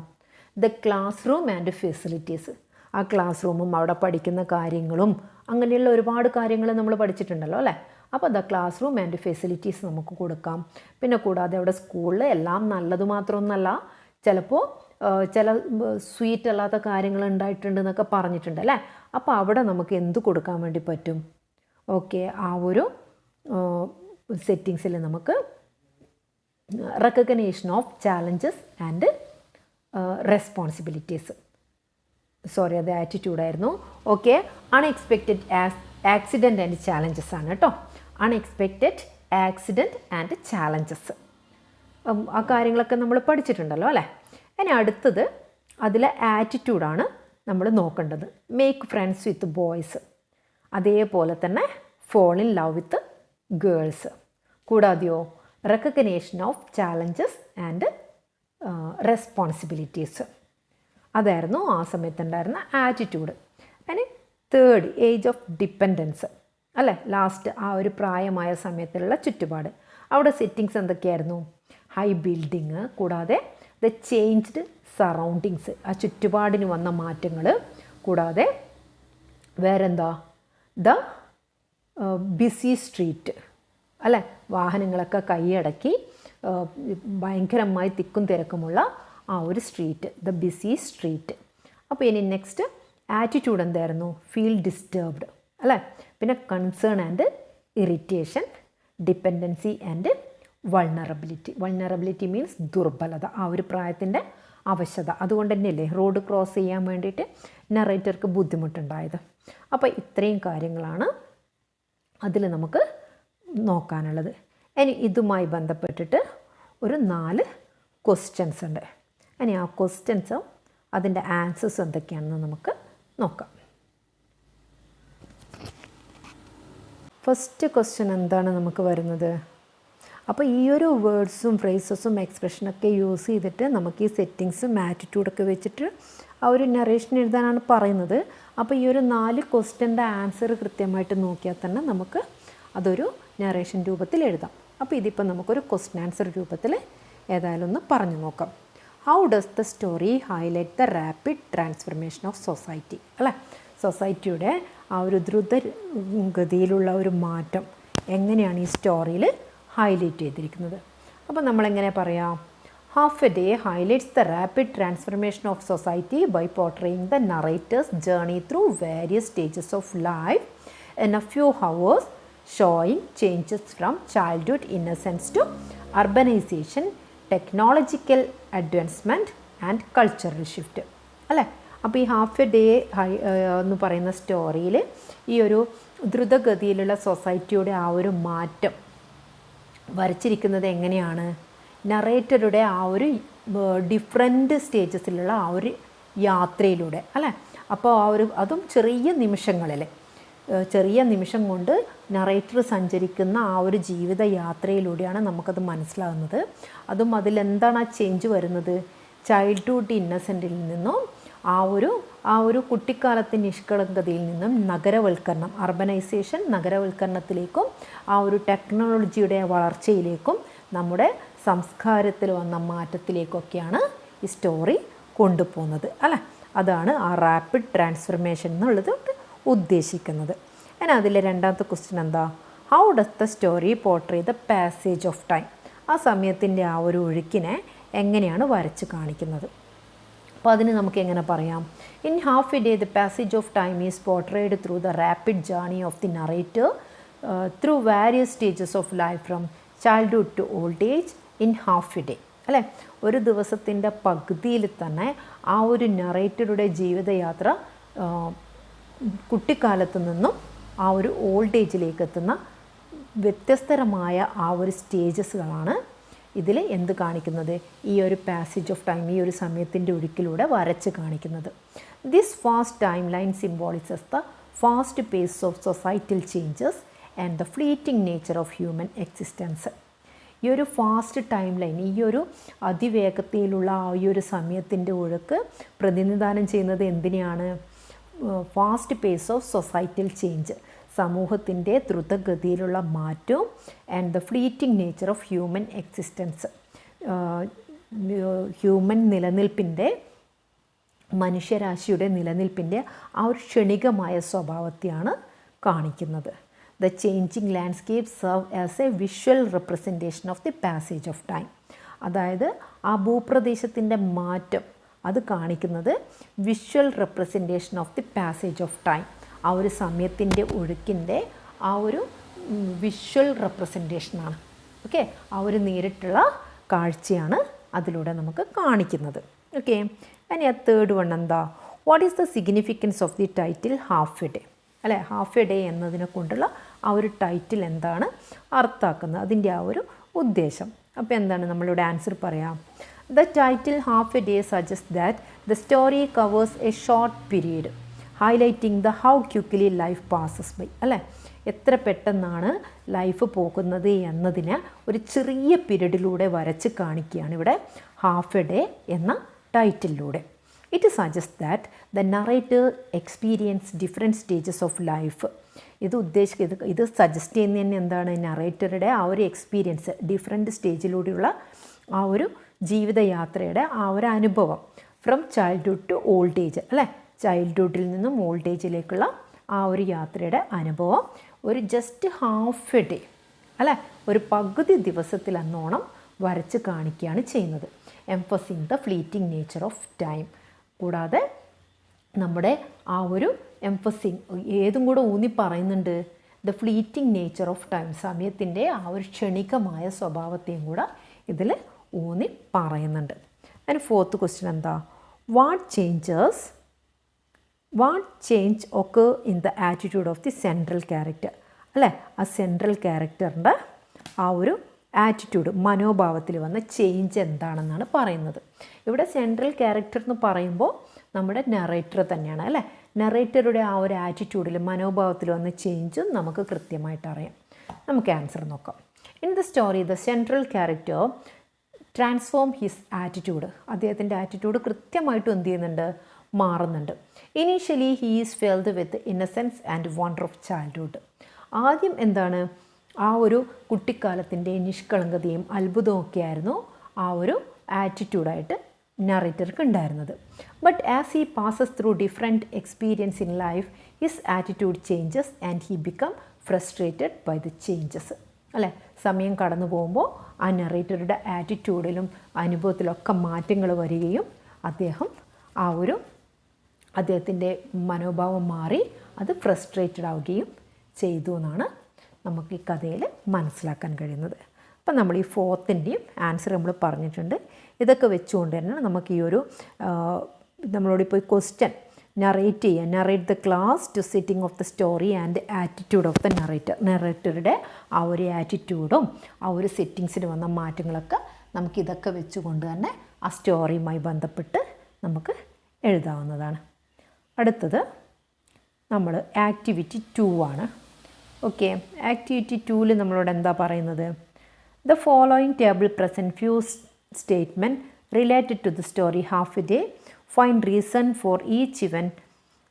the class room and facilities. ആ ക്ലാസ് റൂമും അവിടെ പഠിക്കുന്ന കാര്യങ്ങളും അങ്ങനെയുള്ള ഒരുപാട് കാര്യങ്ങൾ നമ്മൾ പഠിച്ചിട്ടുണ്ടല്ലോ അല്ലേ. അപ്പോൾ the class room and facilities നമുക്ക് കൊടുക്കാം. പിന്നെ കൂടാതെ അവിടെ സ്കൂളിൽ എല്ലാം നല്ലത് മാത്രമൊന്നല്ല, ചിലപ്പോൾ ചില സ്വീറ്റ് അല്ലാത്ത കാര്യങ്ങൾ ഉണ്ടായിട്ടുണ്ട് എന്നൊക്കെ പറഞ്ഞിട്ടുണ്ട് അല്ലേ. അപ്പോൾ അവിടെ നമുക്ക് എന്ത് കൊടുക്കാൻ വേണ്ടി പറ്റും, ഓക്കെ, ആ ഒരു സെറ്റിങ്സിൽ നമുക്ക് recognition of challenges and responsibilities, sorry അത് ആറ്റിറ്റ്യൂഡായിരുന്നു. Okay, unexpected accident and challenges ആണ് കേട്ടോ. അൺഎക്സ്പെക്റ്റഡ് ആക്സിഡൻറ്റ് ആൻഡ് ചാലഞ്ചസ്, ആ കാര്യങ്ങളൊക്കെ നമ്മൾ പഠിച്ചിട്ടുണ്ടല്ലോ അല്ലേ. ഇനി അടുത്തത് അതിലെ ആറ്റിറ്റ്യൂഡാണ് നമ്മൾ നോക്കേണ്ടത്. മേക്ക് ഫ്രണ്ട്സ് വിത്ത് ബോയ്സ്, അതേപോലെ തന്നെ fall in love with girls. കൂടാതെയോ recognition of challenges and responsibilities, അതായിരുന്നു ആ സമയത്തുണ്ടായിരുന്ന ആറ്റിറ്റ്യൂഡ്. ഇനി തേർഡ്, ഏജ് ഓഫ് ഡിപ്പെൻഡൻസ് അല്ലേ, ലാസ്റ്റ് ആ ഒരു പ്രായമായ സമയത്തുള്ള ചുറ്റുപാട്. അവിടെ സെറ്റിങ്സ് എന്തൊക്കെയായിരുന്നു, ഹൈ ബിൽഡിങ്, കൂടാതെ ദ ചേഞ്ച്ഡ് സറൗണ്ടിങ്സ്, ആ ചുറ്റുപാടിന് വന്ന മാറ്റങ്ങൾ, കൂടാതെ വേറെന്താ, ദ ബിസി സ്ട്രീറ്റ് അല്ലേ, വാഹനങ്ങളൊക്കെ കൈയടക്കി ഭയങ്കരമായി തിക്കും തിരക്കുമുള്ള ആ ഒരു സ്ട്രീറ്റ്, ദ ബിസി സ്ട്രീറ്റ്. അപ്പോൾ ഇനി നെക്സ്റ്റ് ആറ്റിറ്റ്യൂഡ് എന്തായിരുന്നു, ഫീൽ ഡിസ്റ്റർബ്ഡ് അല്ലേ. പിന്നെ concern and irritation, dependency and vulnerability. Vulnerability means ദുർബലത, ആ ഒരു പ്രായത്തിൻ്റെ അവശത. അതുകൊണ്ട് തന്നെയല്ലേ റോഡ് ക്രോസ് ചെയ്യാൻ വേണ്ടിയിട്ട് നറേറ്റർക്ക് ബുദ്ധിമുട്ടുണ്ടായത്. അപ്പോൾ ഇത്രയും കാര്യങ്ങളാണ് അതിൽ നമുക്ക് നോക്കാനുള്ളത്. ഇനി ഇതുമായി ബന്ധപ്പെട്ടിട്ട് ഒരു 4 ക്വസ്റ്റ്യൻസ് ഉണ്ട്. ഇനി ആ ക്വസ്റ്റ്യൻസും അതിൻ്റെ ആൻസേഴ്സ് എന്തൊക്കെയാണെന്ന് നമുക്ക് നോക്കാം. ഫസ്റ്റ് ക്വസ്റ്റ്യൻ എന്താണ് നമുക്ക് വരുന്നത്, അപ്പോൾ ഈ ഒരു വേർഡ്സും ഫ്രേസസും എക്സ്പ്രഷനൊക്കെ യൂസ് ചെയ്തിട്ട് നമുക്ക് ഈ സെറ്റിങ്സും ആറ്റിറ്റ്യൂഡൊക്കെ വെച്ചിട്ട് ആ ഒരു നറേഷൻ എഴുതാനാണ് പറയുന്നത്. അപ്പോൾ ഈ ഒരു 4 ക്വസ്റ്റ്യൻ്റെ ആൻസർ കൃത്യമായിട്ട് നോക്കിയാൽ തന്നെ നമുക്ക് അതൊരു നറേഷൻ രൂപത്തിൽ എഴുതാം. അപ്പോൾ ഇതിപ്പോൾ നമുക്കൊരു ക്വസ്റ്റ്യൻ ആൻസർ രൂപത്തിൽ ഏതായാലും ഒന്ന് പറഞ്ഞു നോക്കാം. How does the story highlight the rapid transformation of society അല്ലേ, സൊസൈറ്റിയുടെ ആ ഒരു ദ്രുതഗതിയിലുള്ള ഒരു മാറ്റം എങ്ങനെയാണ് ഈ സ്റ്റോറിയിൽ ഹൈലൈറ്റ് ചെയ്തിരിക്കുന്നത്. അപ്പോൾ നമ്മളെങ്ങനെ പറയാം, Half a Day highlights the rapid transformation of society by portraying the narrator's journey through various stages of life in a few hours, showing changes from childhood innocence to urbanization, technological advancement and cultural shift അല്ലേ. അപ്പോൾ ഈ half a day എന്ന് പറയുന്ന സ്റ്റോറിയിൽ ഈ ഒരു ദ്രുതഗതിയിലുള്ള സൊസൈറ്റിയുടെ ആ ഒരു മാറ്റം വരച്ചിരിക്കുന്നത് എങ്ങനെയാണ്, നറേറ്ററുടെ ആ ഒരു ഡിഫറെൻറ്റ് സ്റ്റേജസിലുള്ള ആ ഒരു യാത്രയിലൂടെ അല്ലേ. അപ്പോൾ ആ ഒരു അതും ചെറിയ നിമിഷങ്ങളിൽ, ചെറിയ നിമിഷം കൊണ്ട് നറേറ്റർ സഞ്ചരിക്കുന്ന ആ ഒരു ജീവിത യാത്രയിലൂടെയാണ് നമുക്കത് മനസ്സിലാകുന്നത്. അതും അതിലെന്താണ് ആ ചേഞ്ച് വരുന്നത്, ചൈൽഡ്ഹുഡ് ഇന്നസെൻറ്റിൽ നിന്നും ആ ഒരു കുട്ടിക്കാലത്തെ നിഷ്കളങ്കതയിൽ നിന്നും നഗരവൽക്കരണം, അർബനൈസേഷൻ, നഗരവൽക്കരണത്തിലേക്കും ആ ഒരു ടെക്നോളജിയുടെ വളർച്ചയിലേക്കും നമ്മുടെ സംസ്കാരത്തിൽ വന്ന മാറ്റത്തിലേക്കൊക്കെയാണ് ഈ സ്റ്റോറി കൊണ്ടുപോകുന്നത് അല്ലേ. അതാണ് ആ റാപ്പിഡ് ട്രാൻസ്ഫർമേഷൻ എന്നുള്ളത് ഉദ്ദേശിക്കുന്നത്. ഞാൻ അതിലെ രണ്ടാമത്തെ ക്വസ്റ്റ്യൻ എന്താ, how does the story portray the passage of time, ആ സമയത്തിൻ്റെ ആ ഒരു ഒഴുക്കിനെ എങ്ങനെയാണ് വരച്ച് കാണിക്കുന്നത്. അപ്പോൾ അതിന് നമുക്ക് എങ്ങനെ പറയാം, in Half a Day the passage of time is portrayed through the rapid journey of the narrator through various stages of life from childhood to old age in Half a Day അല്ലേ. ഒരു ദിവസത്തിൻ്റെ പകുതിയിൽ തന്നെ ആ ഒരു നറേറ്ററുടെ ജീവിതയാത്ര കുട്ടിക്കാലത്തു നിന്നും ആ ഒരു ഓൾഡ് ഏജിലേക്ക് എത്തുന്ന വ്യത്യസ്തരമായ ആ ഒരു സ്റ്റേജസുകളാണ് ഇതിൽ എന്ത് കാണിക്കുന്നത്? ഈ ഒരു പാസേജ് ഓഫ് ടൈം, ഈ ഒരു സമയത്തിൻ്റെ ഒഴുക്കിലൂടെ വരച്ച് കാണിക്കുന്നത്. This fast time line symbolises the fast pace of societal changes and the fleeting nature of human existence. ഈ ഒരു ഫാസ്റ്റ് ടൈം ലൈൻ, ഈ ഒരു അതിവേഗതയിലുള്ള ഈ ഒരു സമയത്തിൻ്റെ ഒഴുക്ക് പ്രതിനിധാനം ചെയ്യുന്നത് എന്തിനെയാണ്? Fast pace of societal change, സമൂഹത്തിൻ്റെ ദ്രുതഗതിയിലുള്ള മാറ്റവും and the fleeting nature of human existence, human നിലനിൽപ്പിൻ്റെ, മനുഷ്യരാശിയുടെ നിലനിൽപ്പിൻ്റെ ആ ഒരു ക്ഷണികമായ സ്വഭാവത്തെയാണ് കാണിക്കുന്നത്. The changing landscape serve as a visual representation of the passage of time. അതായത് ആ ഭൂപ്രദേശത്തിൻ്റെ മാറ്റം അത് കാണിക്കുന്നത് visual representation of the passage of time, ആ ഒരു സമയത്തിൻ്റെ ഒഴുക്കിൻ്റെ ആ ഒരു വിഷ്വൽ റെപ്രസെൻറ്റേഷനാണ്. ഓക്കെ, ആ ഒരു നേരിട്ടുള്ള കാഴ്ചയാണ് അതിലൂടെ നമുക്ക് കാണിക്കുന്നത്. ഓക്കെ, ഇനി ആ തേർഡ് വൺ എന്താ? What is the significance of the title Half a Day? അല്ലേ, ഹാഫ് എ ഡേ എന്നതിനെ കൊണ്ടുള്ള ആ ഒരു ടൈറ്റിൽ എന്താണ് അർത്ഥാക്കുന്നത്, അതിൻ്റെ ആ ഒരു ഉദ്ദേശം. അപ്പോൾ എന്താണ് നമ്മളിവിടെ ആൻസർ പറയാം? The title Half a Day suggest that the story covers a short period highlighting the how quickly life passes by. അല്ലേ, എത്ര പെട്ടെന്നാണ് ലൈഫ് പോകുന്നത് എന്നതിന് ഒരു ചെറിയ പീരീഡിലൂടെ വരച്ച് കാണിക്കുകയാണ് ഇവിടെ ഹാഫ് എ ഡേ എന്ന ടൈറ്റിലൂടെ. It suggests that the narrator experience different stages of life. ഇത് സജസ്റ്റ് ചെയ്യുന്ന തന്നെ എന്താണ്? നറേറ്ററുടെ ആ ഒരു എക്സ്പീരിയൻസ്, ഡിഫറെൻറ്റ് സ്റ്റേജിലൂടെയുള്ള ആ ഒരു ജീവിതയാത്രയുടെ ആ ഒരു അനുഭവം, from childhood to old age. അല്ലേ, ചൈൽഡ്ഹുഡിൽ നിന്നും ഓൾഡ് ഏജിലേക്കുള്ള ആ ഒരു യാത്രയുടെ അനുഭവം ഒരു ജസ്റ്റ് ഹാഫ് എ ഡേ, അല്ലേ, ഒരു പകുതി ദിവസത്തിൽ അന്നോണം വരച്ച് കാണിക്കുകയാണ് ചെയ്യുന്നത്. Emphasising the fleeting nature of time. കൂടാതെ നമ്മുടെ ആ ഒരു എംഫസിങ് ഏതും കൂടെ ഊന്നി പറയുന്നുണ്ട്, the fleeting nature of time, സമയത്തിൻ്റെ ആ ഒരു ക്ഷണികമായ സ്വഭാവത്തെയും കൂടെ ഇതിൽ ഊന്നി പറയുന്നുണ്ട്. അതിന് ഫോർത്ത് ക്വസ്റ്റ്യൻ എന്താ? വാട്ട് ചേഞ്ച് ഒക്കെ in the attitude of the central character? അല്ലേ, ആ സെൻട്രൽ ക്യാരക്ടറിൻ്റെ ആ ഒരു ആറ്റിറ്റ്യൂഡ്, മനോഭാവത്തിൽ വന്ന ചേഞ്ച് എന്താണെന്നാണ് പറയുന്നത്. ഇവിടെ സെൻട്രൽ ക്യാരക്ടർ എന്ന് പറയുമ്പോൾ നമ്മുടെ നറേറ്റർ തന്നെയാണ്. അല്ലേ, നറേറ്ററുടെ ആ ഒരു ആറ്റിറ്റ്യൂഡിൽ, മനോഭാവത്തിൽ വന്ന ചേഞ്ചും നമുക്ക് കൃത്യമായിട്ട് അറിയാം. നമുക്ക് ആൻസർ നോക്കാം. In the story the central character transform his attitude. അദ്ദേഹത്തിൻ്റെ ആറ്റിറ്റ്യൂഡ് കൃത്യമായിട്ടും എന്ത് ചെയ്യുന്നുണ്ട്? മാറുന്നുണ്ട്. Initially he is felled with innocence and wonder of childhood. ആദ്യം എന്താണ്? ആ ഒരു കുട്ടിക്കാലത്തിൻ്റെ നിഷ്കളങ്കതയും അത്ഭുതവും ഒക്കെ ആയിരുന്നു ആ ഒരു ആറ്റിറ്റ്യൂഡായിട്ട് നറേറ്റർക്ക് ഉണ്ടായിരുന്നത്. But as he passes through different experience in life his attitude changes and he become frustrated by the changes. അല്ലേ, സമയം കടന്നു പോകുമ്പോൾ ആ നറേറ്ററുടെ ആറ്റിറ്റ്യൂഡിലും അനുഭവത്തിലൊക്കെ മാറ്റങ്ങൾ വരികയും അദ്ദേഹത്തിൻ്റെ മനോഭാവം മാറി അത് ഫ്രസ്ട്രേറ്റഡ് ആവുകയും ചെയ്തു എന്നാണ് നമുക്ക് ഈ കഥയിൽ മനസ്സിലാക്കാൻ കഴിയുന്നത്. അപ്പം നമ്മൾ ഈ ഫോർത്തിൻ്റെയും ആൻസർ നമ്മൾ പറഞ്ഞിട്ടുണ്ട്. ഇതൊക്കെ വെച്ചുകൊണ്ട് തന്നെ നമുക്ക് ഈ ഒരു നമ്മളോടിപ്പോൾ question narrate the class to setting of the story and attitude of the നറേറ്ററുടെ ആ ഒരു ആറ്റിറ്റ്യൂഡും ആ ഒരു സെറ്റിങ്സിന് വന്ന മാറ്റങ്ങളൊക്കെ നമുക്കിതൊക്കെ വെച്ചുകൊണ്ട് തന്നെ ആ സ്റ്റോറിയുമായി ബന്ധപ്പെട്ട് നമുക്ക് എഴുതാവുന്നതാണ്. അടുത്തത് നമ്മൾ ആക്ടിവിറ്റി 2 ആണ്. ഓക്കെ, ആക്ടിവിറ്റി 2 നമ്മളോട് എന്താ പറയുന്നത്? The following table present few statement related to the story half a Day. Find reason for each event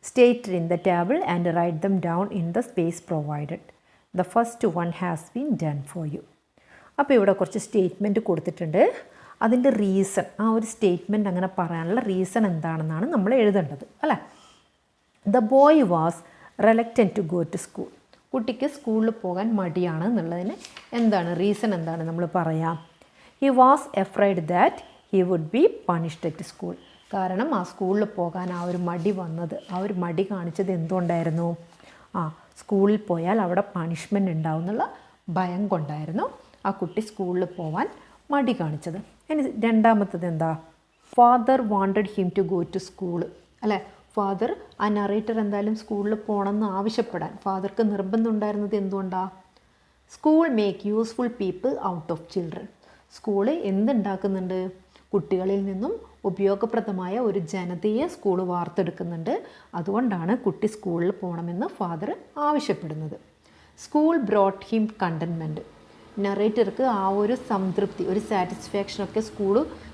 stated in the table and write them down in the space provided. The first one has been done for you. അപ്പോൾ ഇവിടെ കുറച്ച് statement കൊടുത്തിട്ടുണ്ട്. അതിൻ്റെ reason, ആ ഒരു statement അങ്ങനെ പറയാനുള്ള reason എന്താണെന്നാണ് നമ്മൾ എഴുതേണ്ടത്. അല്ലേ, the boy was reluctant to go to school. കുട്ടിക്ക് സ്കൂളിൽ പോകാൻ മടിയാണ് എന്നുള്ളതിന് എന്താണ് റീസൺ, എന്താണ് നമ്മൾ പറയാം? He was afraid that he would be punished at school. കാരണം ആ സ്കൂളിൽ പോകാൻ ആ ഒരു മടി വന്നത്, ആ ഒരു മടി കാണിച്ചത് എന്തുകൊണ്ടായിരുന്നു? സ്കൂളിൽ പോയാൽ അവിടെ പണിഷ്മെൻ്റ് ഉണ്ടാവും എന്നുള്ള ഭയം കൊണ്ടായിരുന്നു ആ കുട്ടി സ്കൂളിൽ പോകാൻ മടി കാണിച്ചത്. ഇനി രണ്ടാമത്തത് എന്താ? Father wanted him to go to school. അല്ലേ, ഫാദർ ആ നറേറ്റർ എന്തായാലും സ്കൂളിൽ പോകണമെന്ന് ആവശ്യപ്പെടാൻ ഫാദർക്ക് നിർബന്ധം ഉണ്ടായിരുന്നത് എന്തുകൊണ്ടാണ്? School make useful people out of children. School എന്തുണ്ടാക്കുന്നുണ്ട്? കുട്ടികളിൽ നിന്നും ഉപയോഗപ്രദമായ ഒരു ജനതയെ സ്കൂൾ വാർത്തെടുക്കുന്നുണ്ട്. അതുകൊണ്ടാണ് കുട്ടി സ്കൂളിൽ പോകണമെന്ന് ഫാദർ ആവശ്യപ്പെടുന്നത്. School brought him contentment. നറേറ്റർക്ക് ആ ഒരു സംതൃപ്തി, ഒരു സാറ്റിസ്ഫാക്ഷനൊക്കെ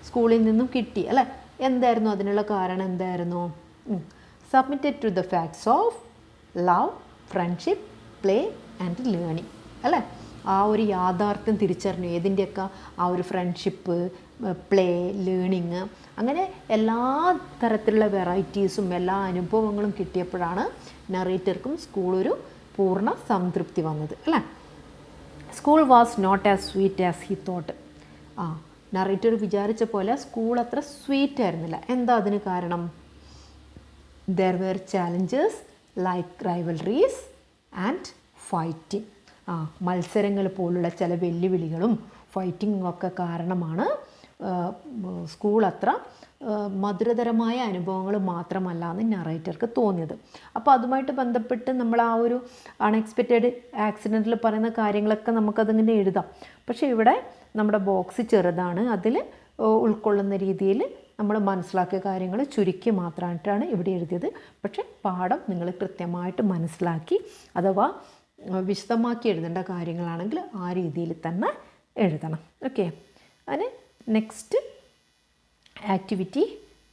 സ്കൂളിൽ നിന്നും കിട്ടി അല്ലേ? എന്തായിരുന്നു അതിനുള്ള കാരണം? എന്തായിരുന്നു? Submitted to the facts of love, friendship, play and learning അല്ലേ? ആ ഒരു യാഥാർത്ഥ്യം തിരിച്ചറിഞ്ഞു. ഏതിൻ്റെയൊക്കെ? ആ ഒരു ഫ്രണ്ട്ഷിപ്പ്, പ്ലേ, ലേണിങ്, അങ്ങനെ എല്ലാ തരത്തിലുള്ള വെറൈറ്റീസും എല്ലാ അനുഭവങ്ങളും കിട്ടിയപ്പോഴാണ് നറേറ്റർക്കും സ്കൂളൊരു പൂർണ്ണ സംതൃപ്തി വന്നത് അല്ലേ? School was not as sweet as he thought. Narrator വിചാരിച്ച പോലെ സ്കൂൾ അത്ര സ്വീറ്റ് ആയിരുന്നില്ല. എന്താ അതിന് കാരണം? There were challenges like rivalries and fighting. മത്സരങ്ങൾ പോലുള്ള ചില വെല്ലുവിളികളും ഫൈറ്റിങ്ങും ഒക്കെ കാരണമാണ് സ്കൂൾ അത്ര മധുരതരമായ അനുഭവങ്ങൾ മാത്രമല്ല എന്ന് നറേറ്റർക്ക് തോന്നിയത്. അപ്പോൾ അതുമായിട്ട് ബന്ധപ്പെട്ട് നമ്മൾ ആ ഒരു അൺഎക്സ്പെക്റ്റഡ് ആക്സിഡൻറ്റിൽ പറയുന്ന കാര്യങ്ങളൊക്കെ നമുക്കതിങ്ങനെ എഴുതാം. പക്ഷേ ഇവിടെ നമ്മുടെ ബോക്സ് ചെറുതാണ്, അതിൽ ഉൾക്കൊള്ളുന്ന രീതിയിൽ നമ്മൾ മനസ്സിലാക്കിയ കാര്യങ്ങൾ ചുരുക്കി മാത്രമായിട്ടാണ് ഇവിടെ എഴുതിയത്. പക്ഷേ പാഠം നിങ്ങൾ കൃത്യമായിട്ട് മനസ്സിലാക്കി അഥവാ വിശദമാക്കി എഴുതേണ്ട കാര്യങ്ങളാണെങ്കിൽ ആ രീതിയിൽ തന്നെ എഴുതണം. ഓക്കെ, അതിന് next activity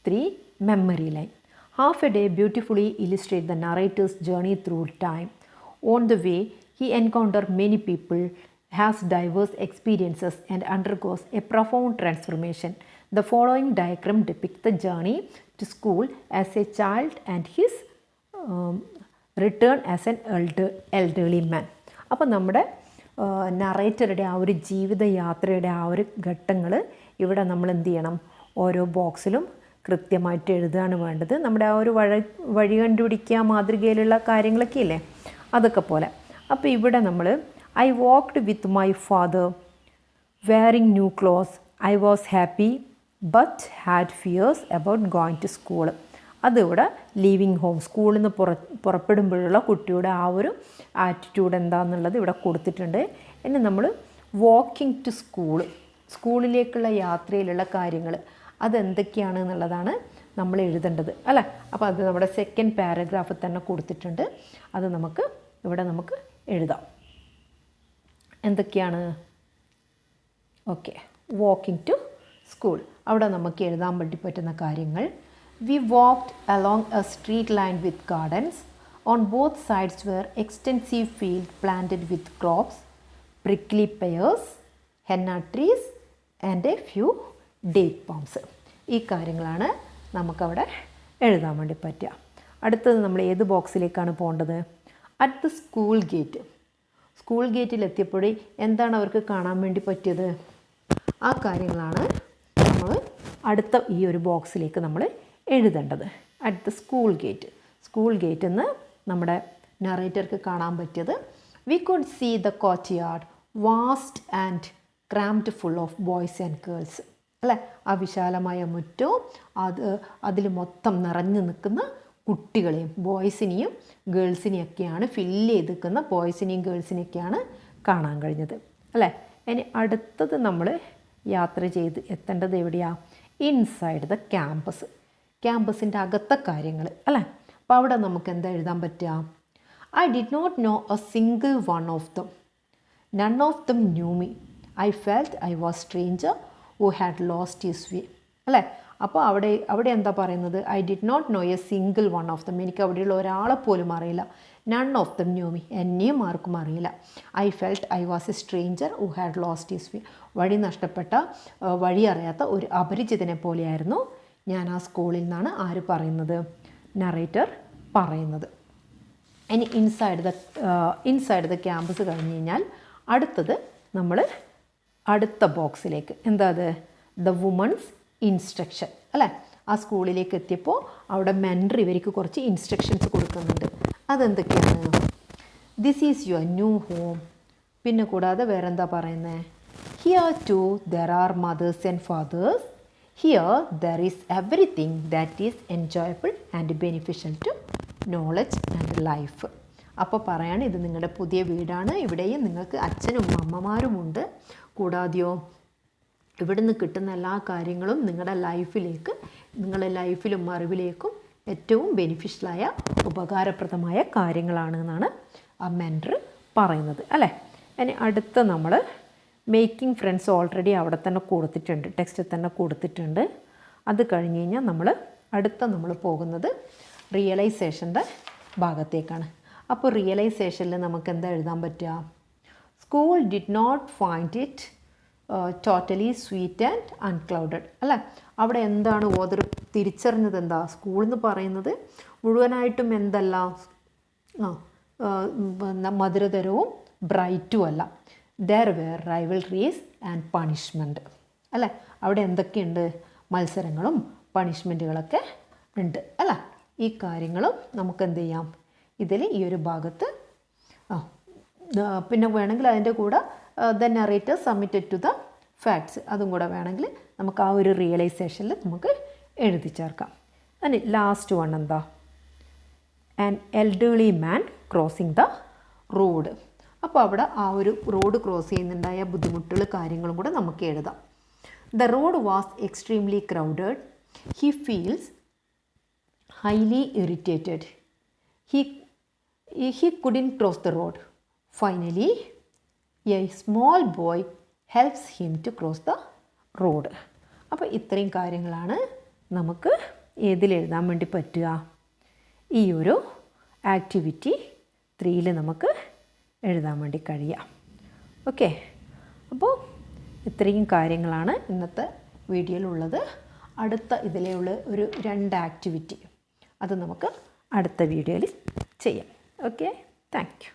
3, memory line. Half a day beautifully illustrate the narrator's journey through time. On the way he encounter many people, has diverse experiences and undergoes a profound transformation. The following diagram depicts the journey to school as a child and his return as an elderly man. അപ്പോൾ നമ്മുടെ നറേറ്ററുടെ ആ ഒരു ജീവിതയാത്രയുടെ ആ ഒരു ഘട്ടങ്ങൾ ഇവിടെ നമ്മൾ എന്ത് ചെയ്യണം? ഓരോ ബോക്സിലും കൃത്യമായിട്ട് എഴുതുകയാണ് വേണ്ടത്. നമ്മുടെ ആ ഒരു വഴി കണ്ടുപിടിക്കുക മാതൃകയിലുള്ള കാര്യങ്ങളൊക്കെ ഇല്ലേ, അതൊക്കെ പോലെ. അപ്പോൾ ഇവിടെ നമ്മൾ I walked with my father, wearing new clothes. I was happy but had fears about going to school. അതിവിടെ ലീവിങ് ഹോം, സ്കൂളിൽ നിന്ന് പുറപ്പെടുമ്പോഴുള്ള കുട്ടിയുടെ ആ ഒരു ആറ്റിറ്റ്യൂഡ് എന്താണെന്നുള്ളത് ഇവിടെ കൊടുത്തിട്ടുണ്ട്. ഇനി നമ്മൾ വാക്കിംഗ് ടു സ്കൂളിലേക്കുള്ള യാത്രയിലുള്ള കാര്യങ്ങൾ അതെന്തൊക്കെയാണ് എന്നുള്ളതാണ് നമ്മൾ എഴുതേണ്ടത് അല്ലേ? അപ്പോൾ അത് നമ്മുടെ സെക്കൻഡ് പാരഗ്രാഫിൽ തന്നെ കൊടുത്തിട്ടുണ്ട്. അത് നമുക്ക് എഴുതാം. എന്തൊക്കെയാണ്? ഓക്കെ, വാക്കിംഗ് ടു സ്കൂൾ, അവിടെ നമുക്ക് എഴുതാൻ വേണ്ടി പറ്റുന്ന കാര്യങ്ങൾ. We walked along a street line with gardens. On both sides were extensive field planted with crops, prickly pears, henna trees and a few date palms. ഈ കാര്യങ്ങളാണ് നമുക്കവിടെ എഴുതാൻ വേണ്ടി പറ്റുക. അടുത്തത് നമ്മൾ ഏത് ബോക്സിലേക്കാണ് പോകേണ്ടത്? At the school gate. School ഗേറ്റിലെത്തിയപ്പോഴേ എന്താണ് അവർക്ക് കാണാൻ വേണ്ടി പറ്റിയത്? ആ കാര്യങ്ങളാണ് നമ്മൾ അടുത്ത ഈ ഒരു ബോക്സിലേക്ക് നമ്മൾ എഴുതേണ്ടത്. അറ്റ് ദ സ്കൂൾ ഗേറ്റിൽ നിന്ന് നമ്മുടെ നറേറ്റർക്ക് കാണാൻ പറ്റിയത് we could see the courtyard vast and crammed full of boys and girls അല്ലേ? ആ വിശാലമായ മുറ്റവും അതിൽ മൊത്തം നിറഞ്ഞു നിൽക്കുന്ന കുട്ടികളെയും ബോയ്സിനെയും ഗേൾസിനെയൊക്കെയാണ് ഫില്ല് ചെയ്ത് നിൽക്കുന്ന ബോയ്സിനെയും ഗേൾസിനെയൊക്കെയാണ് കാണാൻ കഴിഞ്ഞത് അല്ലേ? ഇനി അടുത്തത് നമ്മൾ യാത്ര ചെയ്ത് എത്തേണ്ടത് എവിടെയാണ്? ഇൻസൈഡ് ദ ക്യാമ്പസിൻ്റെ അകത്തെ കാര്യങ്ങൾ അല്ലേ? അപ്പോൾ അവിടെ നമുക്ക് എന്താ എഴുതാൻ പറ്റുക? I did not know a single one of them. None of them knew me. I felt I was stranger who had lost his way അല്ലേ? അപ്പോൾ അവിടെ എന്താ പറയുന്നത്? I did not know a single one of them. എനിക്ക് അവിടെയുള്ള ഒരാളെ പോലും അറിയില്ല. None of them knew me. എന്നെയും ആർക്കും അറിയില്ല. I felt I was a stranger who had lost his way. വഴി നഷ്ടപ്പെട്ട, വഴി അറിയാത്ത ഒരു അപരിചിതനെ പോലെയായിരുന്നു ഞാൻ ആ സ്കൂളിൽ നിന്നാണ് ആര് പറയുന്നത്? നറേറ്റർ പറയുന്നത്. ഇനി ഇൻസൈഡ് ദ ക്യാമ്പസ് കഴിഞ്ഞ് കഴിഞ്ഞാൽ അടുത്തത് നമ്മൾ അടുത്ത ബോക്സിലേക്ക് എന്താ അത്? ദ വുമൺസ് ഇൻസ്ട്രക്ഷൻ അല്ലേ? ആ സ്കൂളിലേക്ക് എത്തിയപ്പോൾ അവിടെ മെൻറ്റർ ഇവർക്ക് കുറച്ച് ഇൻസ്ട്രക്ഷൻസ് കൊടുക്കുന്നുണ്ട്. അതെന്തൊക്കെയാണ്? This is your new home. പിന്നെ കൂടാതെ വേറെ എന്താ പറയുന്നത്? Here too there are mothers and fathers. Here there is everything that is enjoyable and beneficial to knowledge and life. അപ്പോൾ പറയാണ് ഇത് നിങ്ങളുടെ പുതിയ വീടാണ്. ഇവിടെയും നിങ്ങൾക്ക് അച്ഛനും അമ്മമാരുമുണ്ട്. കൂടാതെയോ ഇവിടുന്ന് കിട്ടുന്ന എല്ലാ കാര്യങ്ങളും നിങ്ങളുടെ ലൈഫിലും അറിവിലേക്കും ഏറ്റവും ബെനിഫിഷ്യലായ ഉപകാരപ്രദമായ കാര്യങ്ങളാണ് എന്നാണ് ആ മെൻറ്റർ പറയുന്നത് അല്ലേ. ഇനി അടുത്ത നമ്മൾ മേക്കിംഗ് ഫ്രണ്ട്സ് ഓൾറെഡി അവിടെ തന്നെ കൊടുത്തിട്ടുണ്ട്, ടെക്സ്റ്റിൽ തന്നെ കൊടുത്തിട്ടുണ്ട്. അത് കഴിഞ്ഞ് കഴിഞ്ഞാൽ നമ്മൾ പോകുന്നത് റിയലൈസേഷൻ്റെ ഭാഗത്തേക്കാണ്. അപ്പോൾ റിയലൈസേഷനിൽ നമുക്ക് എന്താ എഴുതാൻ പറ്റുക? School did not find it totally sweet and unclouded അല്ലേ. അവിടെ എന്താണ് ഓതർ തിരിച്ചറിഞ്ഞത്? എന്താ സ്കൂൾ എന്ന് പറയുന്നത് മുഴുവനായിട്ടും എന്തല്ല, മധുരതരവും ബ്രൈറ്റും അല്ല. ദർ വേർ റൈവൽറീസ് ആൻഡ് പണിഷ്മെൻറ്റ് അല്ലേ. അവിടെ എന്തൊക്കെയുണ്ട്? മത്സരങ്ങളും പണിഷ്മെൻറ്റുകളൊക്കെ ഉണ്ട് അല്ലേ. ഈ കാര്യങ്ങളും നമുക്ക് എന്ത് ചെയ്യാം ഇതിൽ ഈ ഒരു ഭാഗത്ത് പിന്നെ വേണമെങ്കിൽ അതിൻ്റെ കൂടെ the narrator submitted to the facts അതും കൂടെ വേണമെങ്കിൽ നമുക്ക് ആ ഒരു റിയലൈസേഷനിൽ നമുക്ക് എഴുതി ചേർക്കാം. അതിന് ലാസ്റ്റ് വൺ എന്താ? An elderly man crossing the road. അപ്പോൾ അവിടെ ആ ഒരു റോഡ് ക്രോസ് ചെയ്യുന്നുണ്ടായ ബുദ്ധിമുട്ടുകൾ കാര്യങ്ങളും കൂടെ നമുക്ക് എഴുതാം. The road was extremely crowded. He feels highly irritated. He couldn't cross the road. Finally, a small boy helps him to cross the road. അപ്പോൾ ഇത്രയും കാര്യങ്ങളാണ് നമുക്ക് ഏതിലെഴുതാൻ വേണ്ടി പറ്റുക? ഈ ഒരു ആക്ടിവിറ്റി 3 നമുക്ക് എഴുതാൻ വേണ്ടി കഴിയാം. ഓക്കെ, അപ്പോൾ ഇത്രയും കാര്യങ്ങളാണ് ഇന്നത്തെ വീഡിയോയിലുള്ളത്. അടുത്ത ഇതിലുള്ള ഒരു 2 ആക്ടിവിറ്റി അത് നമുക്ക് അടുത്ത വീഡിയോയിൽ ചെയ്യാം. Okay, thank you.